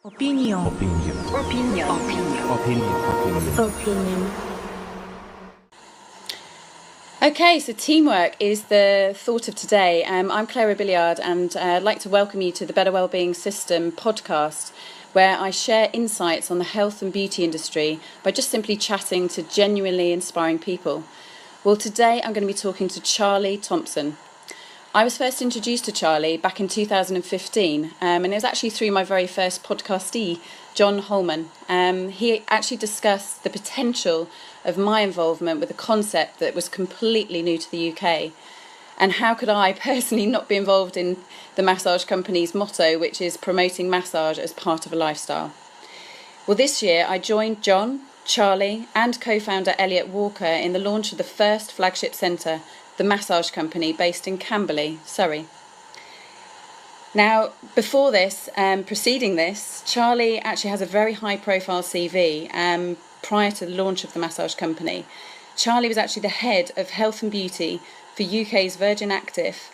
Opinion. Opinion. Opinion. Opinion. Opinion. Opinion. Okay, so teamwork is the thought of today. I'm Claire Robilliard, and I'd like to welcome you to the Better Wellbeing System podcast, where I share insights on the health and beauty industry by just simply chatting to genuinely inspiring people. Well, today I'm going to be talking to Charlie Thompson. I was first introduced to Charlie back in 2015, and it was actually through my very first podcastee, John Holman. He actually discussed the potential of my involvement with a concept that was completely new to the UK. And how could I personally not be involved in the massage company's motto, which is promoting massage as part of a lifestyle? Well, this year I joined John, Charlie and co-founder Elliot Walker in the launch of the first flagship centre, the massage company based in Camberley, Surrey. Now, before this, preceding this, Charlie actually has a very high-profile CV. Prior to the launch of the massage company, Charlie was actually the head of health and beauty for UK's Virgin Active.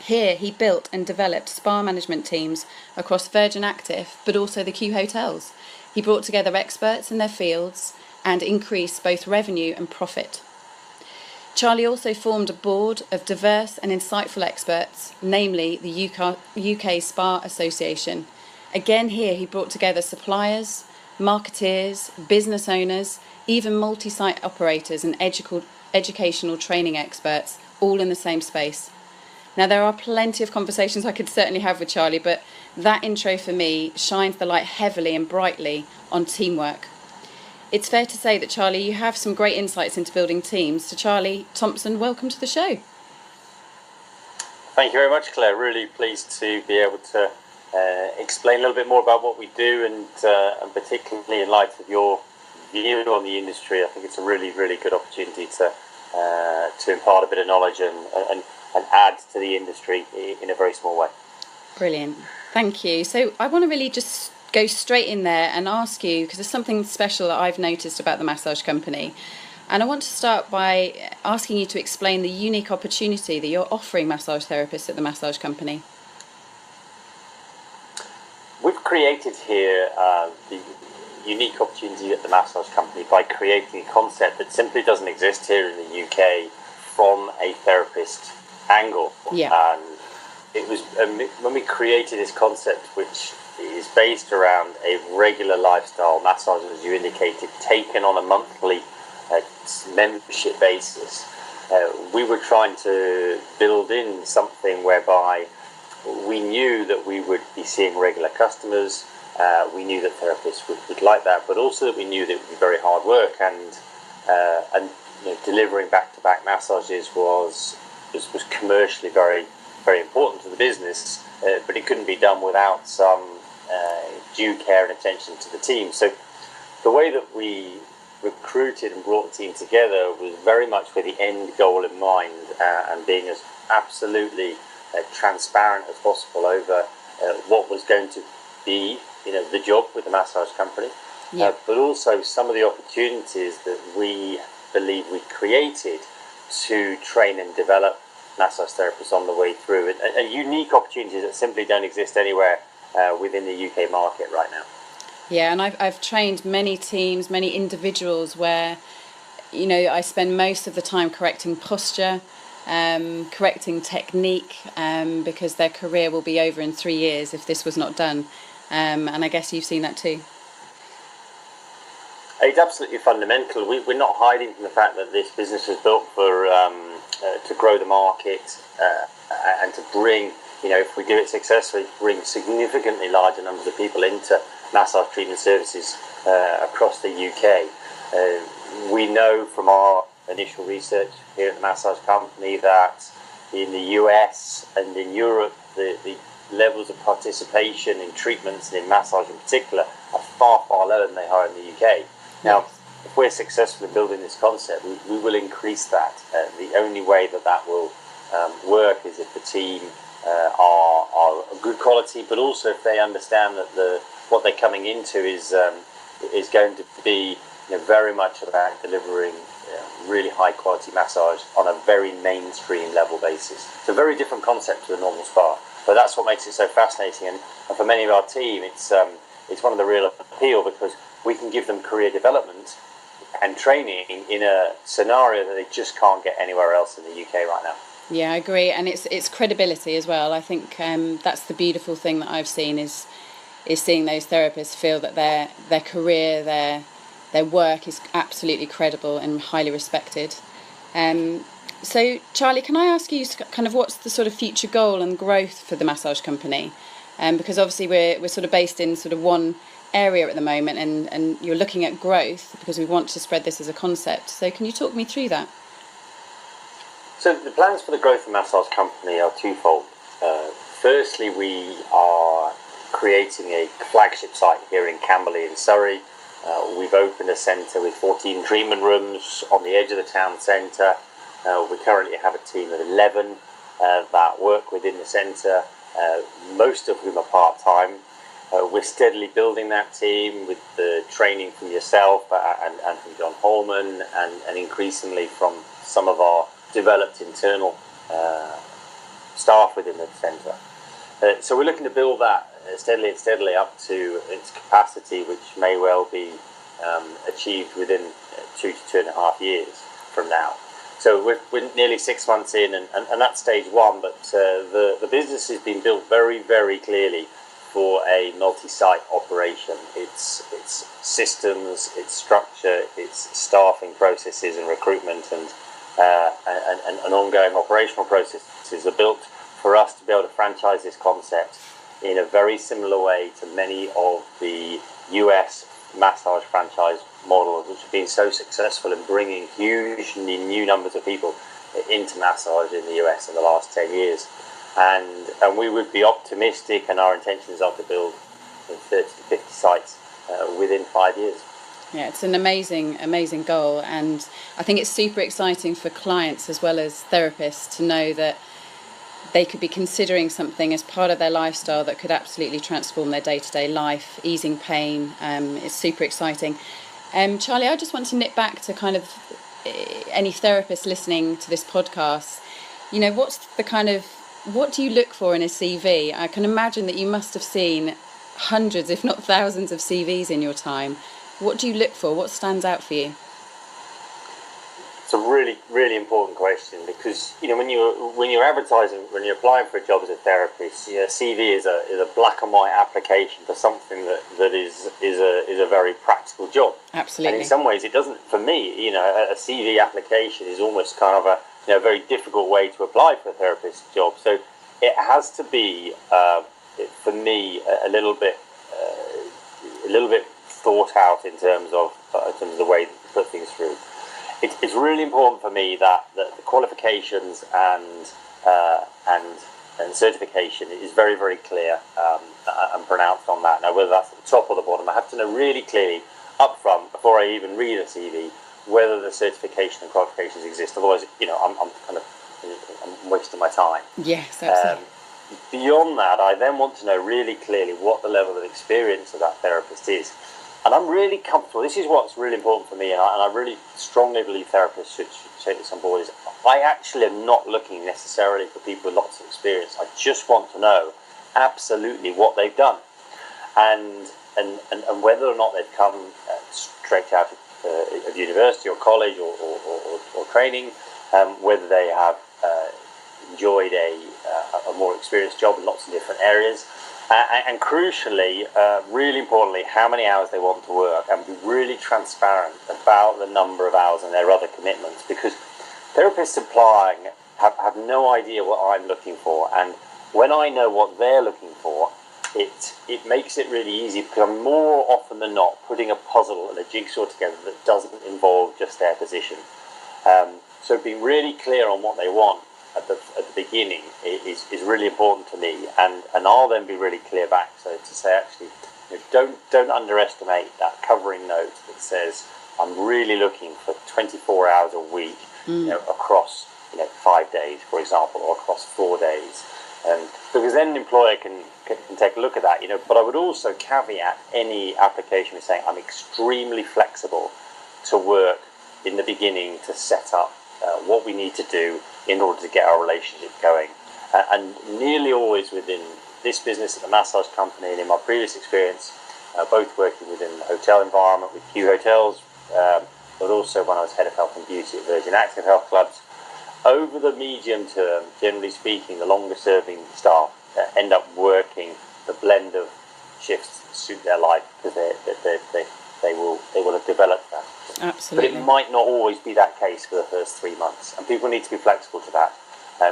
Here, he built and developed spa management teams across Virgin Active, but also the Q hotels. He brought together experts in their fields and increased both revenue and profit. Charlie also formed a board of diverse and insightful experts, namely the UK Spa Association. Again, here he brought together suppliers, marketeers, business owners, even multi-site operators and educational training experts, all in the same space. Now, there are plenty of conversations I could certainly have with Charlie, but that intro for me shines the light heavily and brightly on teamwork. It's fair to say that, Charlie, you have some great insights into building teams. So, Charlie Thompson, welcome to the show. Thank you very much, Claire. Really pleased to be able to explain a little bit more about what we do, and particularly in light of your view on the industry, I think it's a really, really good opportunity to impart a bit of knowledge and add to the industry in a very small way. Brilliant. Thank you. So I want to really just go straight in there and ask you, because there's something special that I've noticed about the massage company. And I want to start by asking you to explain the unique opportunity that you're offering massage therapists at the massage company. We've created here the unique opportunity at the massage company by creating a concept that simply doesn't exist here in the UK from a therapist angle. Yeah. And it was when we created this concept, which is based around a regular lifestyle massage, as you indicated, taken on a monthly membership basis. We were trying to build in something whereby we knew that we would be seeing regular customers. We knew that therapists would like that, but also that we knew that it would be very hard work, and delivering back-to-back massages was commercially very, very important to the business, but it couldn't be done without some due care and attention to the team. So the way that we recruited and brought the team together was very much with the end goal in mind, and being as absolutely transparent as possible over what was going to be, the job with the massage company, but also some of the opportunities that we believe we created to train and develop massage therapists on the way through, and unique opportunities that simply don't exist anywhere within the UK market right now. Yeah, and I've trained many teams, many individuals where, I spend most of the time correcting posture, correcting technique, because their career will be over in 3 years if this was not done. And I guess you've seen that too. It's absolutely fundamental. We're not hiding from the fact that this business was built for to grow the market and to bring, if we do it successfully, bring significantly larger numbers of people into massage treatment services across the UK. We know from our initial research here at the massage company that in the US and in Europe, the levels of participation in treatments and in massage in particular are far, far lower than they are in the UK. Now, if we're successful in building this concept, we will increase that. The only way that will work is if the team are of good quality, but also if they understand that what they're coming into is going to be very much about delivering really high quality massage on a very mainstream level basis. It's a very different concept to a normal spa. But that's what makes it so fascinating. And for many of our team, it's one of the real appeal, because we can give them career development and training in a scenario that they just can't get anywhere else in the UK right now. Yeah, I agree, and it's credibility as well. I think that's the beautiful thing that I've seen is seeing those therapists feel that their career, their work is absolutely credible and highly respected. So, Charlie, can I ask you kind of what's the sort of future goal and growth for the massage company? Because obviously we're sort of based in sort of one area at the moment, and you're looking at growth because we want to spread this as a concept. So can you talk me through that? So the plans for the growth of the massage company are twofold. Firstly, we are creating a flagship site here in Camberley in Surrey. We've opened a centre with 14 treatment rooms on the edge of the town centre. We currently have a team of 11 that work within the centre, most of whom are part-time. We're steadily building that team with the training from yourself and from John Holman, and increasingly from some of our developed internal staff within the centre. So we're looking to build that steadily up to its capacity, which may well be achieved within 2 to 2.5 years from now. So we're nearly 6 months in, and that's stage one, but the business has been built very, very clearly for a multi-site operation. It's systems, its structure, its staffing processes and recruitment and ongoing operational processes are built for us to be able to franchise this concept in a very similar way to many of the US massage franchise models, which have been so successful in bringing hugely new numbers of people into massage in the US in the last 10 years. And we would be optimistic, and our intentions are to build 30 to 50 sites within 5 years. Yeah, it's an amazing goal, and I think it's super exciting for clients as well as therapists to know that they could be considering something as part of their lifestyle that could absolutely transform their day-to-day life, easing pain. It's super exciting. Charlie, I just want to nip back to kind of any therapist listening to this podcast. You know, what do you look for in a CV? I can imagine that you must have seen hundreds, if not thousands, of CVs in your time. What do you look for? What stands out for you? It's a really, really important question, because when you're advertising, when you're applying for a job as a therapist, CV is a black and white application for something that is a very practical job. Absolutely. And in some ways, it doesn't. For me, a CV application is almost kind of a very difficult way to apply for a therapist job. So it has to be, for me, a little bit thought out in terms of the way to put things through. It's really important for me that the qualifications and certification is very, very clear and pronounced on that. Now, whether that's at the top or the bottom, I have to know really clearly up front before I even read a CV whether the certification and qualifications exist. Otherwise, I'm wasting my time. Yes, absolutely. Beyond that, I then want to know really clearly what the level of experience of that therapist is. And I'm really comfortable. This is what's really important for me, and I really strongly believe therapists should take this on board. Is I actually am not looking necessarily for people with lots of experience. I just want to know absolutely what they've done, and whether or not they've come straight out of university or college or training, whether they have enjoyed a more experienced job in lots of different areas. And crucially, really importantly, how many hours they want to work, and be really transparent about the number of hours and their other commitments, because therapists applying have no idea what I'm looking for, and when I know what they're looking for, it makes it really easy, because I'm more often than not putting a puzzle and a jigsaw together that doesn't involve just their position. So being really clear on what they want at the beginning is really important to me, and I'll then be really clear back. So to say, actually, don't underestimate that covering note that says I'm really looking for 24 hours a week, across 5 days, for example, or across 4 days, because then an employer can take a look at that. But I would also caveat any application with saying I'm extremely flexible to work in the beginning to set up what we need to do in order to get our relationship going. And nearly always within this business at the massage company and in my previous experience, both working within the hotel environment with Q Hotels, but also when I was head of health and beauty at Virgin Active Health Clubs, over the medium term, generally speaking, the longer serving staff end up working the blend of shifts that suit their life, because they will have developed that. Absolutely. But it might not always be that case for the first 3 months, and people need to be flexible to that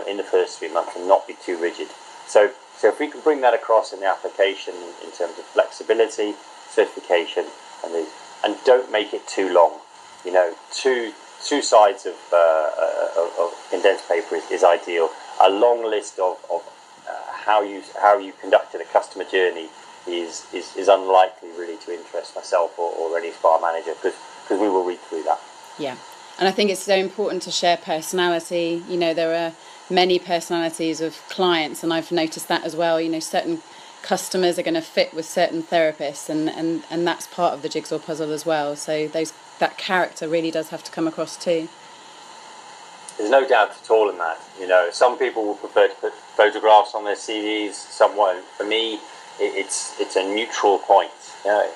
in the first 3 months and not be too rigid. So if we can bring that across in the application in terms of flexibility, certification, and don't make it too long. You know, two sides of condensed paper is ideal. A long list of how you conducted a customer journey is unlikely really to interest myself or any spa manager, because we will read through that. Yeah, and I think it's so important to share personality. You know, there are many personalities of clients, and I've noticed that as well. You know, certain customers are going to fit with certain therapists, and that's part of the jigsaw puzzle as well. So that character really does have to come across too. There's no doubt at all in that. You know, some people will prefer to put photographs on their CVs, some won't. For me, it's a neutral point. You know,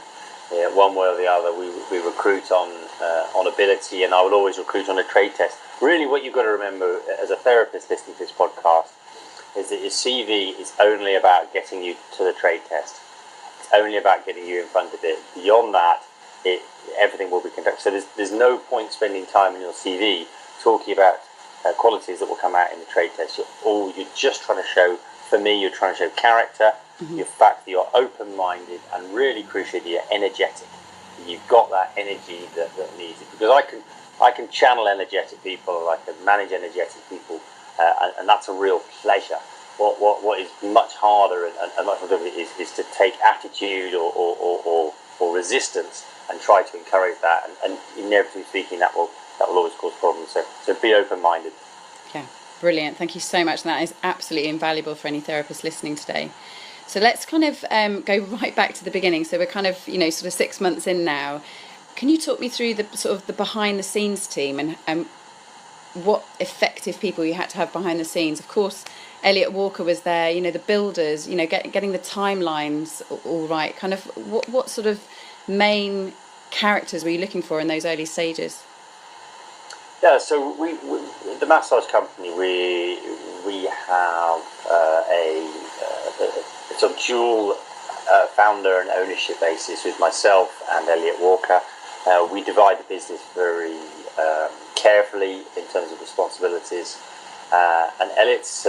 one way or the other, we recruit on ability, and I will always recruit on a trade test. Really, what you've got to remember as a therapist listening to this podcast is that your CV is only about getting you to the trade test. It's only about getting you in front of it. Beyond that, everything will be conducted. So there's no point spending time in your CV talking about qualities that will come out in the trade test. You're just trying to show, for me, you're trying to show character, the fact that you're open-minded, and really crucially, you're energetic. You've got that energy that needs it. Because I can channel energetic people, I can manage energetic people, and that's a real pleasure. What is much harder and much more difficult is to take attitude or resistance and try to encourage that, and inevitably speaking, that will always cause problems. So be open-minded. Yeah, brilliant. Thank you so much. And that is absolutely invaluable for any therapist listening today. So let's kind of go right back to the beginning. So we're kind of, you know, sort of 6 months in now. Can you talk me through the sort of the behind the scenes team and what effective people you had to have behind the scenes? Of course, Elliot Walker was there, you know, the builders, you know, getting the timelines all right. Kind of what sort of main characters were you looking for in those early stages? Yeah, so we the massage company, we have a sort of dual founder and ownership basis with myself and Elliot Walker. We divide the business very carefully in terms of responsibilities, and Elliot's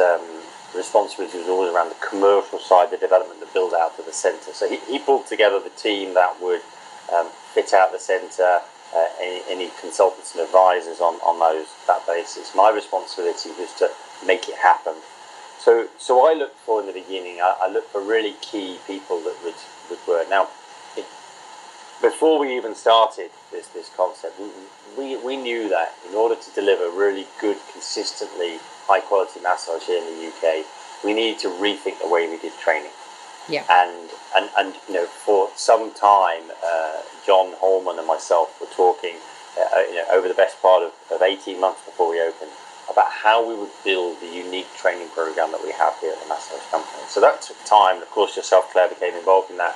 responsibility was always around the commercial side, the development, the build out of the centre. So he pulled together the team that would fit out the centre, any consultants and advisors on that basis. My responsibility was to make it happen. So I looked for in the beginning, I looked for really key people that would work. Now, before we even started this concept, we knew that in order to deliver really good, consistently high quality massage here in the UK, we needed to rethink the way we did training. Yeah. And you know, for some time, John Holman and myself were talking, you know, over the best part of 18 months before we opened, about how we would build the unique training program that we have here at the massage company. So that took time. Of course, yourself, Claire, became involved in that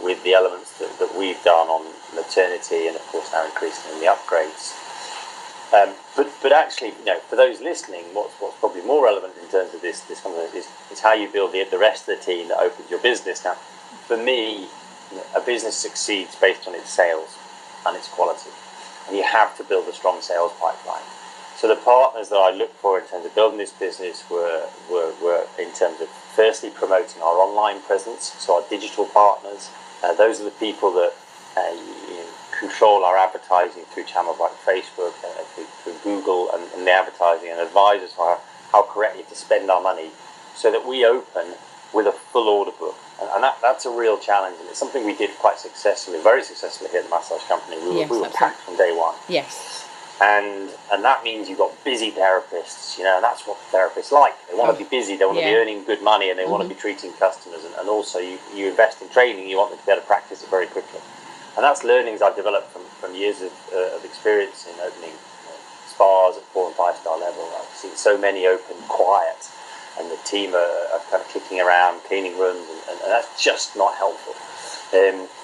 with the elements that we've done on maternity, and of course now increasingly the upgrades. But actually, you know, for those listening, what's probably more relevant in terms of this conversation is how you build the rest of the team that opens your business. Now, for me, you know, a business succeeds based on its sales and its quality, and you have to build a strong sales pipeline. So the partners that I looked for in terms of building this business were in terms of firstly promoting our online presence, so our digital partners. Those are the people that control our advertising through channels like Facebook, through Google, and the advertising, and advise us how correctly to spend our money, so that we open with a full order book. And that's a real challenge, and it's something we did quite successfully, very successfully here at the massage company. We were packed from day one. Yes. And that means you've got busy therapists, you know, and that's what therapists like. They want to be busy, they want to be earning good money, and they want to be treating customers. And also you invest in training, you want them to be able to practice it very quickly. And that's learnings I've developed from years of experience in opening spas at 4 and 5 star level. I've seen so many open quiet, and the team are kind of kicking around, cleaning rooms, and that's just not helpful.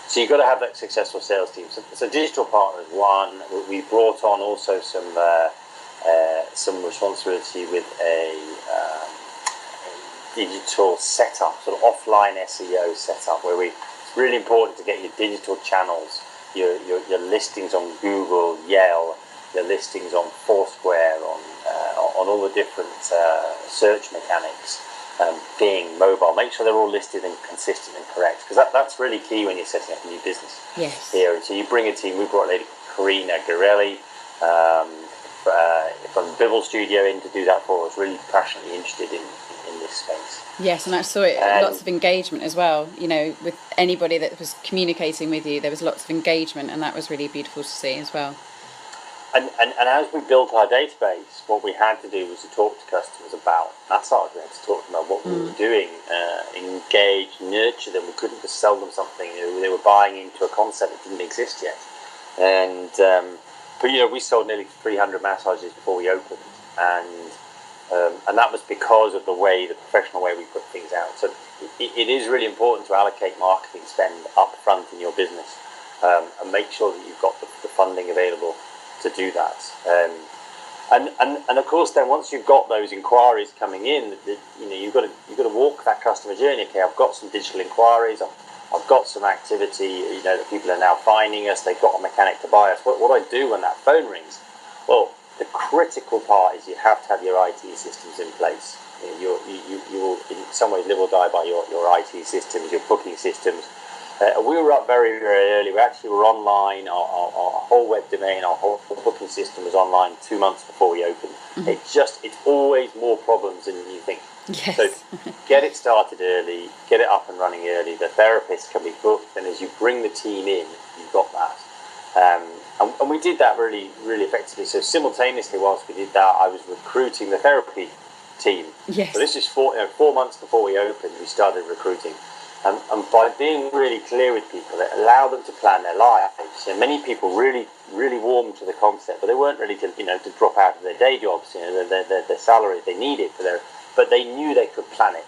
So you've got to have that successful sales team. So digital partners, one. We brought on also some responsibility with a digital setup, sort of offline SEO setup, where it's really important to get your digital channels, your listings on Google, Yelp, your listings on Foursquare, on all the different search mechanics, being mobile. Make sure they're all listed and consistent and correct, because that's really key when you're setting up a new business. Yes. Here, so you bring a team. We brought a lady called Karina Garelli from the Bibble Studio in to do that for us. Really passionately interested in this space. Yes, and I saw it, lots of engagement as well. You know, with anybody that was communicating with you, there was lots of engagement, and that was really beautiful to see as well. And as we built our database, what we had to do was to talk to customers about massage. We had to talk to them about what we were doing, engage, nurture them. We couldn't just sell them something. They were buying into a concept that didn't exist yet. And but we sold nearly 300 massages before we opened, and that was because of the professional way we put things out. So it is really important to allocate marketing spend up front in your business, and make sure that you've got the funding available to do that. And of course, then once you've got those inquiries coming in, you've got to walk that customer journey. Okay, I've got some digital inquiries. I've got some activity. That people are now finding us. They've got a mechanic to buy us. What do I do when that phone rings? Well, the critical part is you have to have your IT systems in place. You will in some ways live or die by your IT systems, your booking systems. We were up very, very early. We actually were online. Our whole web domain, our whole booking system was online 2 months before we opened. Mm-hmm. It's always more problems than you think. Yes. So get it started early, get it up and running early. The therapist can be booked, and as you bring the team in, you've got that. And we did that really, really effectively. So simultaneously, whilst we did that, I was recruiting the therapy team. Yes. So this is 4 months before we opened. We started recruiting. And by being really clear with people, it allowed them to plan their lives. And many people really, really warmed to the concept, but they weren't ready to, to drop out of their day jobs. Their salary, they needed but they knew they could plan it.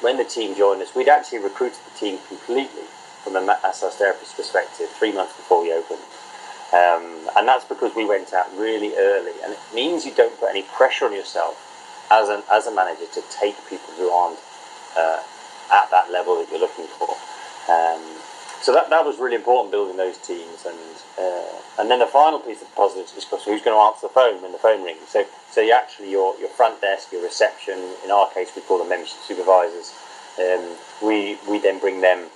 When the team joined us, we'd actually recruited the team completely from a massage therapist perspective 3 months before we opened. And that's because we went out really early, and it means you don't put any pressure on yourself as a manager to take people who aren't at that level that you're looking for. So that was really important, building those teams, and then the final piece of the puzzle is who's going to answer the phone when the phone rings. So you actually your front desk, your reception, in our case we call them membership supervisors. We then bring them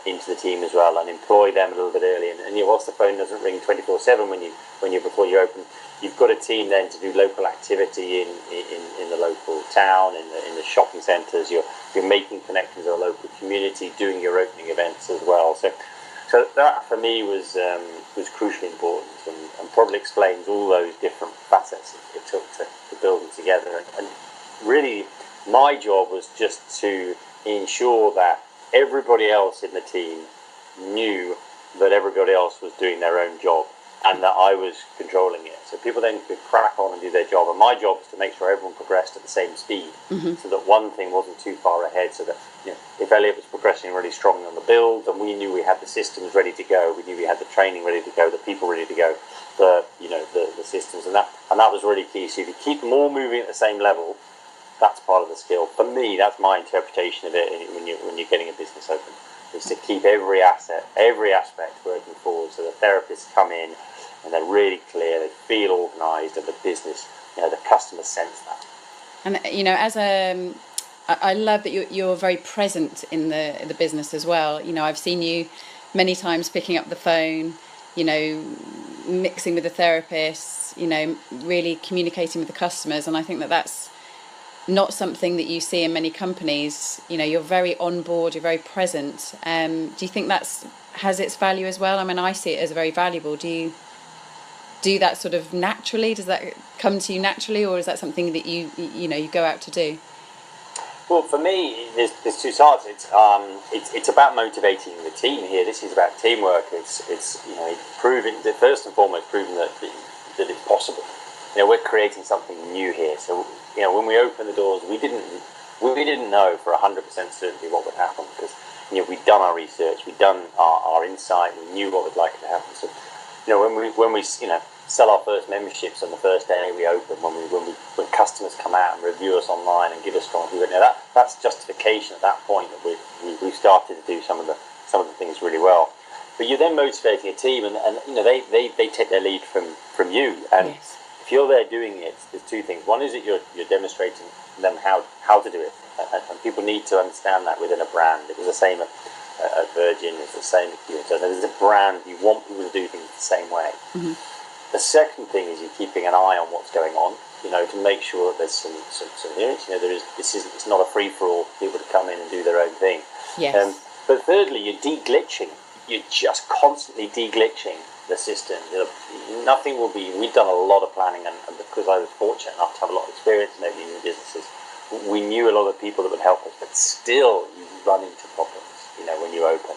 into the team as well and employ them a little bit early. And whilst the phone doesn't ring 24/7 before you open, you've got a team then to do local activity in the local town, in the shopping centres. You're making connections with the local community, doing your opening events as well. So that for me was crucially important, and probably explains all those different facets it took to build them together. And really, my job was just to ensure that everybody else in the team knew that everybody else was doing their own job, and that I was controlling it. So people then could crack on and do their job. And my job was to make sure everyone progressed at the same speed, so that one thing wasn't too far ahead. So that if Elliot was progressing really strongly on the build, and we knew we had the systems ready to go, we knew we had the training ready to go, the people ready to go, the systems, and that was really key. So if you keep them all moving at the same level, that's part of the skill. For me, that's my interpretation of it. When you're getting a business open, is to keep every aspect working forward. So the therapists come in and they're really clear, they feel organised, and the business, the customers sense that. And as I love that you're very present in the business as well. I've seen you many times picking up the phone, mixing with the therapists, really communicating with the customers, and I think that's not something that you see in many companies. You're very on board, you're very present. Do you think that's has its value as well? I mean, I see it as very valuable. Do you do that sort of naturally? Does that come to you naturally, or is that something that you go out to do? Well, for me, there's two sides. It's about motivating the team here. This is about teamwork. It's proving, first and foremost, proving that it's possible. We're creating something new here. So when we opened the doors, we didn't know for 100% certainty what would happen, because we'd done our research, we'd done our insight, we knew what would likely happen. So when we sell our first memberships on the first day we open, when customers come out and review us online and give us strong review, that's justification at that point that we started to do some of the things really well. But you're then motivating a team, and they take their lead from you. And Yes. if you're there doing it, there's two things. One is that you're demonstrating them how to do it, and people need to understand that within a brand. It was the same at Virgin, it's the same at Q. So there's a brand, you want people to do things the same way. Mm-hmm. The second thing is you're keeping an eye on what's going on, to make sure that there's some units. It's not a free for all, people to come in and do their own thing. Yes. But thirdly, you're de-glitching. You're just constantly de-glitching the system. Nothing will be. We've done a lot of planning, and because I was fortunate enough to have a lot of experience in opening new businesses, we knew a lot of people that would help us. But still, you run into problems, when you open.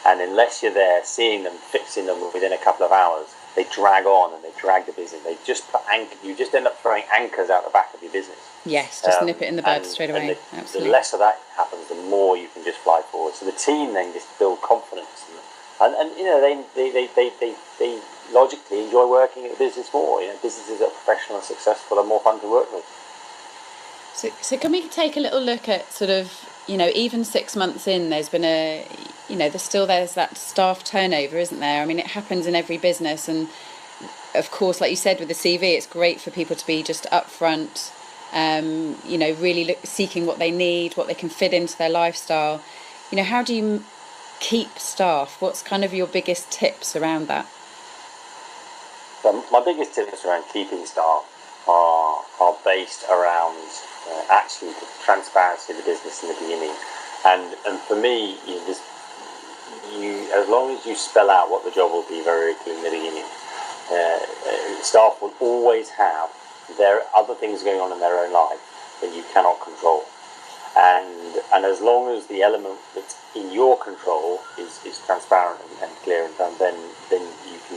And unless you're there seeing them, fixing them within a couple of hours, they drag on and they drag the business. They just you just end up throwing anchors out the back of your business. Yes, just nip it in the bud straight away. Absolutely. The less of that happens, the more you can just fly forward. So the team then just build confidence, and they logically enjoy working at the business more. Businesses that are professional and successful are more fun to work with. So can we take a little look at sort of, even 6 months in, there's been there's that staff turnover, isn't there? I mean, it happens in every business, and of course, like you said with the CV, it's great for people to be just upfront, really seeking what they need, what they can fit into their lifestyle. How do you keep staff? What's kind of your biggest tips around that? My biggest tips around keeping staff are based around actually the transparency of the business in the beginning, and for me, as long as you spell out what the job will be very clearly in the beginning, staff will always have there are other things going on in their own life that you cannot control, and as long as the element that's in your control is transparent and clear, and then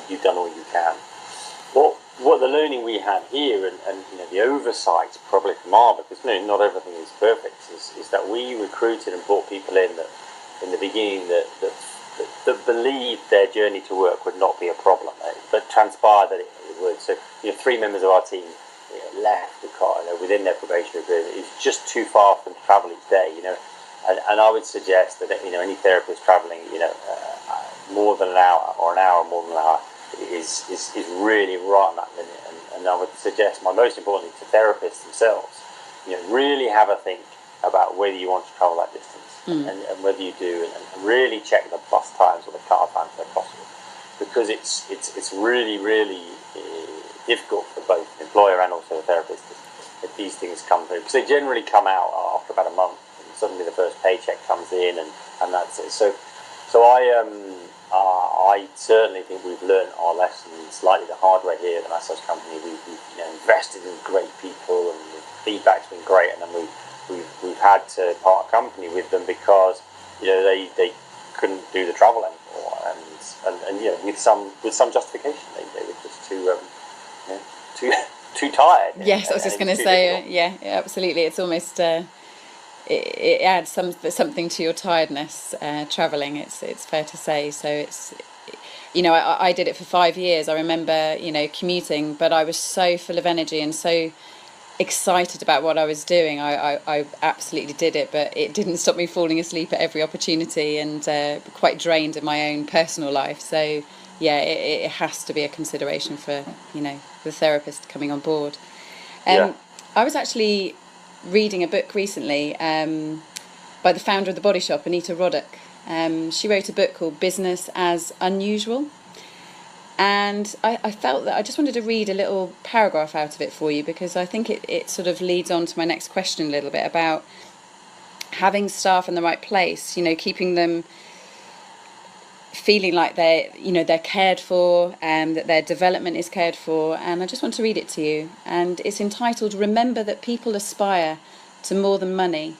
you've done all you can. What the learning we had here, and the oversight probably from our, because not everything is perfect, is that we recruited and brought people in that in the beginning that believed their journey to work would not be a problem, but transpired that it would. So 3 members of our team left within their probationary period. It was just too far for them to travel each day, and I would suggest that any therapist travelling more than an hour or more than an hour is really right on that limit, and I would suggest, most importantly to therapists themselves, really have a think about whether you want to travel that distance, and whether you do, and really check the bus times or the car times where possible, because it's really difficult for both the employer and also the therapist if these things come through, because they generally come out after about a month, and suddenly the first paycheck comes in, and that's it. So I certainly think we've learned our lessons slightly the hard way here at the massage company. We've invested in great people, and the feedback's been great, and then we've had to part company with them because they couldn't do the travel anymore, and with some justification, they were just too tired. Yes, I was just going to say, yeah, absolutely. It's almost it adds something to your tiredness, travelling. It's fair to say. So it's, I did it for 5 years. I remember, commuting, but I was so full of energy and so excited about what I was doing. I absolutely did it, but it didn't stop me falling asleep at every opportunity, and quite drained in my own personal life. So yeah, it has to be a consideration for the therapist coming on board. I was actually reading a book recently by the founder of The Body Shop, Anita Roddick. She wrote a book called Business as Unusual, and I felt that I just wanted to read a little paragraph out of it for you, because I think it sort of leads on to my next question a little bit about having staff in the right place, keeping them feeling like they're cared for, and that their development is cared for. And I just want to read it to you, and it's entitled "Remember that people aspire to more than money.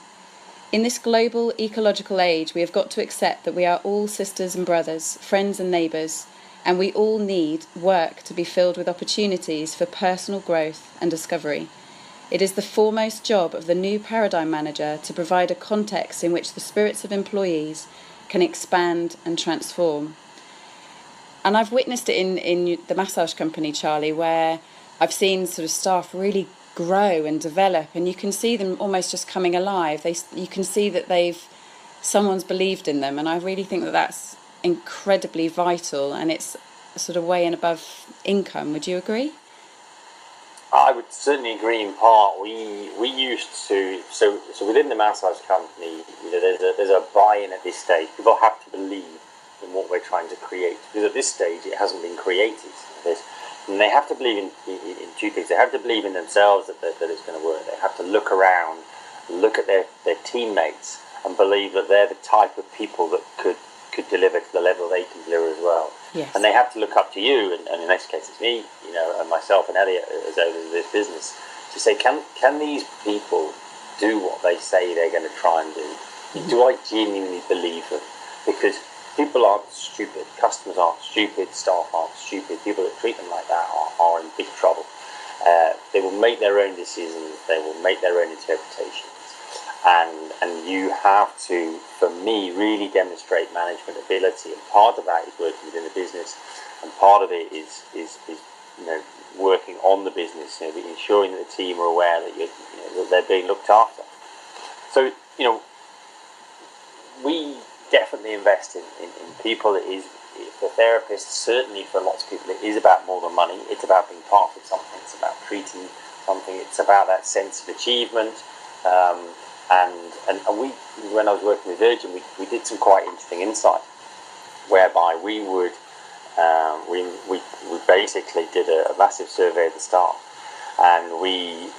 In this global ecological age, we have got to accept that we are all sisters and brothers, friends and neighbours, and we all need work to be filled with opportunities for personal growth and discovery. It is the foremost job of the new paradigm manager to provide a context in which the spirits of employees can expand and transform. And I've witnessed it in the massage company, Charlie, where I've seen sort of staff really grow and develop, and you can see them almost just coming alive. You can see that someone's believed in them, and I really think that that's incredibly vital, and it's sort of way and above income. Would you agree? I would certainly agree in part. We used to so within the massage company, there's a buy-in at this stage. People have to believe in what we're trying to create, because at this stage it hasn't been created. And they have to believe in two things. They have to believe in themselves that it's going to work. They have to look around, look at their teammates, and believe that they're the type of people that could deliver to the level they can deliver as well. Yes. And they have to look up to you, and in this case it's me, and myself and Elliot as owners of this business, to say, can these people do what they say they're going to try and do? Mm-hmm. Do I genuinely believe them? Because people aren't stupid, customers aren't stupid, staff aren't stupid. People that treat them like that are in big trouble. They will make their own decisions, they will make their own interpretations. And you have to, for me, really demonstrate management ability. And part of that is working within the business, and part of it is working on the business, ensuring that the team are aware that that they're being looked after. So we definitely invest in people. It is, for therapists, certainly for lots of people, it is about more than money. It's about being part of something. It's about treating something. It's about that sense of achievement. And we, when I was working with Virgin, we did some quite interesting insight, whereby we would we basically did a massive survey of the staff, and we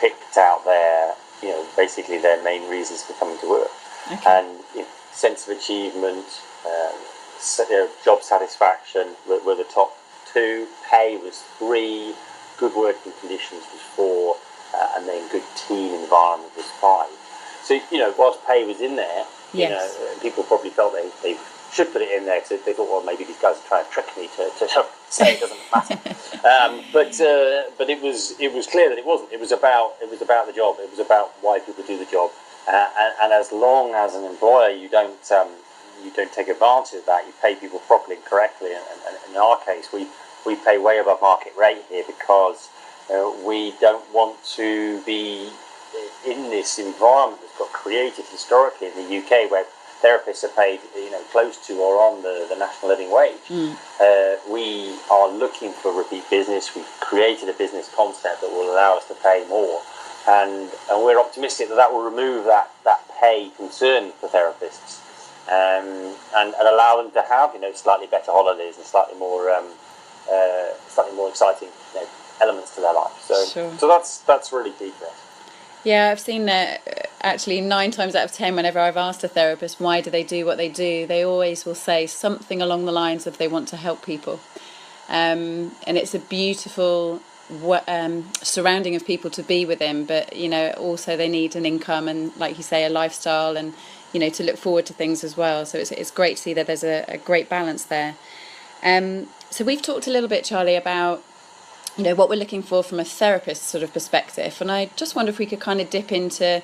picked out basically their main reasons for coming to work. Okay. And sense of achievement, job satisfaction were the top 2, pay was 3, good working conditions was 4, and then good team environment was 5. So, whilst pay was in there, yes, people probably felt they should put it in there, because they thought, well, maybe these guys are trying to trick me to say it doesn't matter. But it was clear that it wasn't. It was about the job. It was about why people do the job. And as long as an employer you don't take advantage of that, you pay people properly and correctly. And in our case, we pay way above market rate here, because we don't want to be in this environment that's got created historically in the UK, where therapists are paid close to or on the national living wage. We are looking for repeat business. We've created a business concept that will allow us to pay more, and we're optimistic that will remove that pay concern for therapists, and allow them to have slightly better holidays and slightly more exciting elements to their life. So that's really key for us. Yeah, I've seen that actually 9 times out of 10, whenever I've asked a therapist why do they do what they do, they always will say something along the lines of they want to help people. And it's a beautiful surrounding of people to be with them, but also they need an income and, like you say, a lifestyle, and to look forward to things as well. So it's great to see that there's a great balance there. So we've talked a little bit, Charlie, about what we're looking for from a therapist sort of perspective, and I just wonder if we could kind of dip into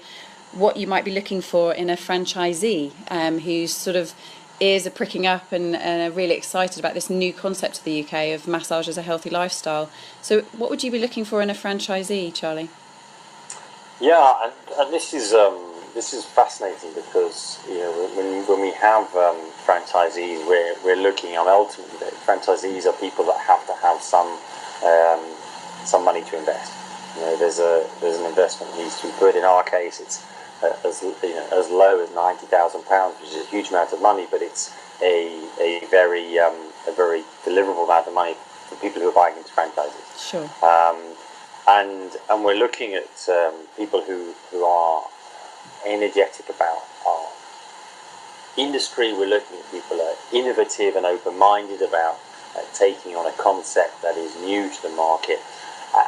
what you might be looking for in a franchisee whose sort of ears are pricking up and are really excited about this new concept to the UK of massage as a healthy lifestyle. So what would you be looking for in a franchisee, Charlie? Yeah, and this is fascinating, because when we have franchisees, we're looking, and ultimately franchisees are people that have to have some money to invest. There's an investment that needs to be put. In our case, it's as low as £90,000, which is a huge amount of money, but it's a very deliverable amount of money for people who are buying into franchises. Sure. And we're looking at people who are energetic about our industry. We're looking at people who are innovative and open-minded about taking on a concept that is new to the market,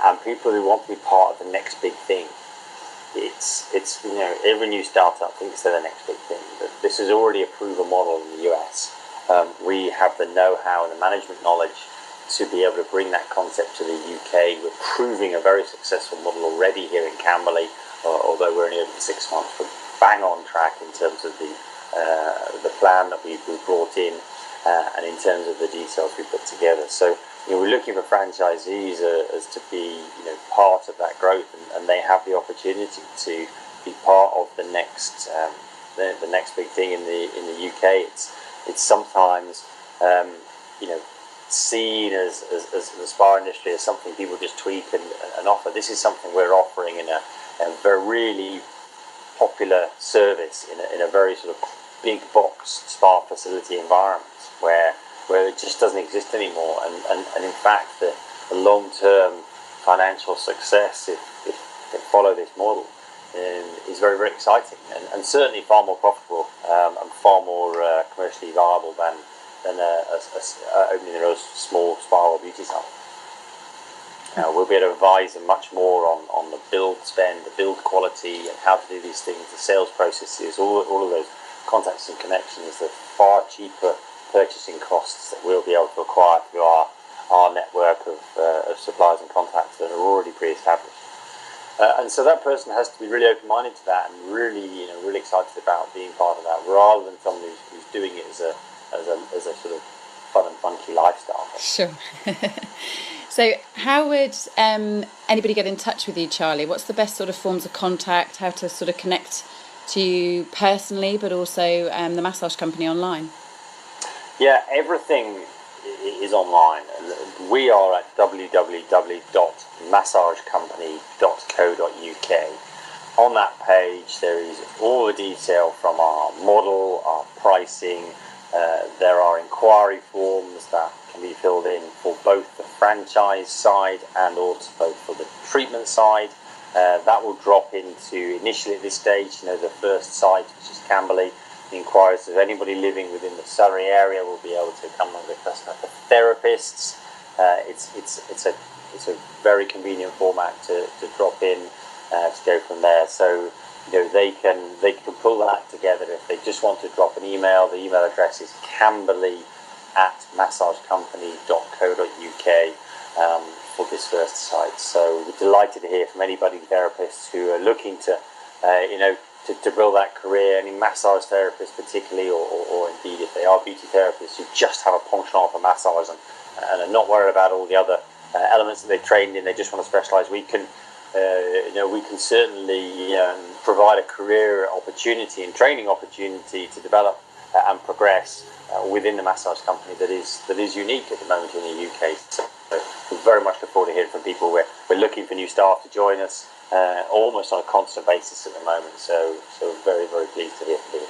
and people who want to be part of the next big thing. It's every new startup thinks they're the next big thing, but this is already a proven model in the US. We have the know-how and the management knowledge to be able to bring that concept to the UK. We're proving a very successful model already here in Camberley, although we're only over 6 months, but bang on track in terms of the plan that we've brought in and in terms of the details we put together. So we're looking for franchisees as to be part of that growth, and they have the opportunity to be part of the next the next big thing in the UK. It's sometimes seen as the spa industry as something people just tweak and offer. This is something we're offering in a very really popular service in a very sort of big box spa facility environment where it just doesn't exist anymore, and in fact the long-term financial success if they follow this model is very, very exciting and certainly far more profitable and far more commercially viable than opening their own small spa or beauty salon. We'll be able to advise them much more on the build spend, the build quality, and how to do these things, the sales processes, all of those contacts and connections, the far cheaper purchasing costs that we'll be able to acquire through our network of suppliers and contacts that are already pre-established. And so that person has to be really open-minded to that and really excited about being part of that, rather than someone who's doing it as a sort of fun and funky lifestyle. Sure. So how would anybody get in touch with you, Charlie? What's the best sort of forms of contact, how to sort of connect to you personally, but also the massage company online? Yeah, everything is online. We are at www.massagecompany.co.uk. On that page there is all the detail from our model, our pricing. There are inquiry forms that can be filled in for both the franchise side and also for the treatment side. That will drop into, initially at this stage, the first site, which is Camberley. The inquiries of anybody living within the Surrey area will be able to come and request that for therapists. It's a very convenient format to drop in to go from there. So they can pull that together if they just want to drop an email. The email address is camberley@massagecompany.co.uk for this first site. So we're delighted to hear from anybody, therapists who are looking to build that career, any massage therapists particularly, or indeed if they are beauty therapists who just have a penchant for massage and are not worried about all the other elements that they've trained in. They just want to specialise. We can certainly provide a career opportunity and training opportunity to develop and progress within the massage company that is unique at the moment in the UK. So we very much look forward to hearing from people. We're looking for new staff to join us almost on a constant basis at the moment. So very, very pleased to hear from you.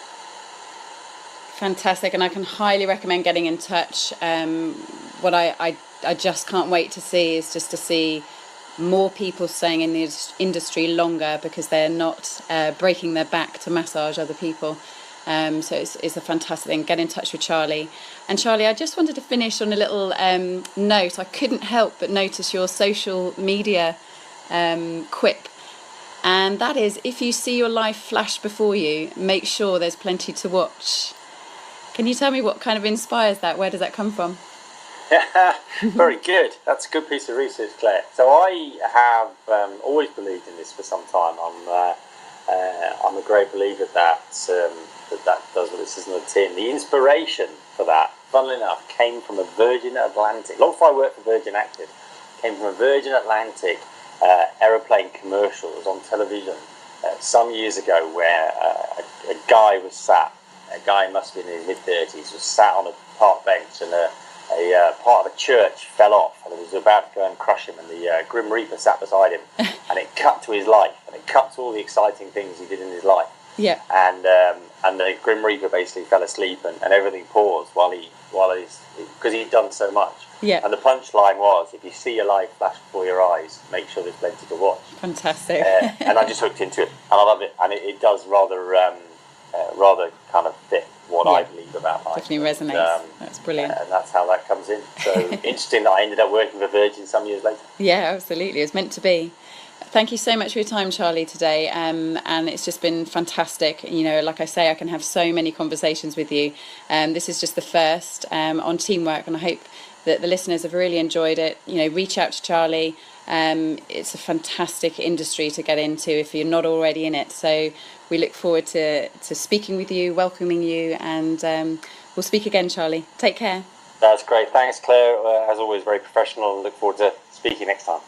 Fantastic, and I can highly recommend getting in touch. What I just can't wait to see is just to see more people staying in the industry longer because they're not breaking their back to massage other people. So it's a fantastic thing. Get in touch with Charlie. And Charlie, I just wanted to finish on a little note. I couldn't help but notice your social media quip. And that is, if you see your life flash before you, make sure there's plenty to watch. Can you tell me what kind of inspires that? Where does that come from? Very good. That's a good piece of research, Claire. So I have always believed in this for some time. I'm a great believer that does what this is on the tin. The inspiration for that, funnily enough, came from a Virgin Atlantic. Long before I worked for Virgin Active, came from a Virgin Atlantic aeroplane commercial. It was on television some years ago, where a guy was sat. A guy must be in his mid-30s, was sat on a park bench, and a part of a church fell off, and it was about to go and crush him, and the Grim Reaper sat beside him, and it cut to his life, and it cut to all the exciting things he did in his life. Yeah. And the Grim Reaper basically fell asleep, and everything paused because he'd done so much. Yeah. And the punchline was, if you see your life flash before your eyes, make sure there's plenty to watch. Fantastic. And I just hooked into it, and I love it, and it does rather kind of fit what I believe about life. Definitely resonates. That's brilliant. And that's how that comes in. So interesting that I ended up working for Virgin some years later. Yeah, absolutely. It was meant to be. Thank you so much for your time, Charlie, today. And it's just been fantastic. Like I say, I can have so many conversations with you. This is just the first on teamwork, and I hope that the listeners have really enjoyed it. Reach out to Charlie. It's a fantastic industry to get into if you're not already in it. So we look forward to speaking with you, welcoming you, and we'll speak again, Charlie. Take care. That's great. Thanks, Claire. As always, very professional, and look forward to speaking next time.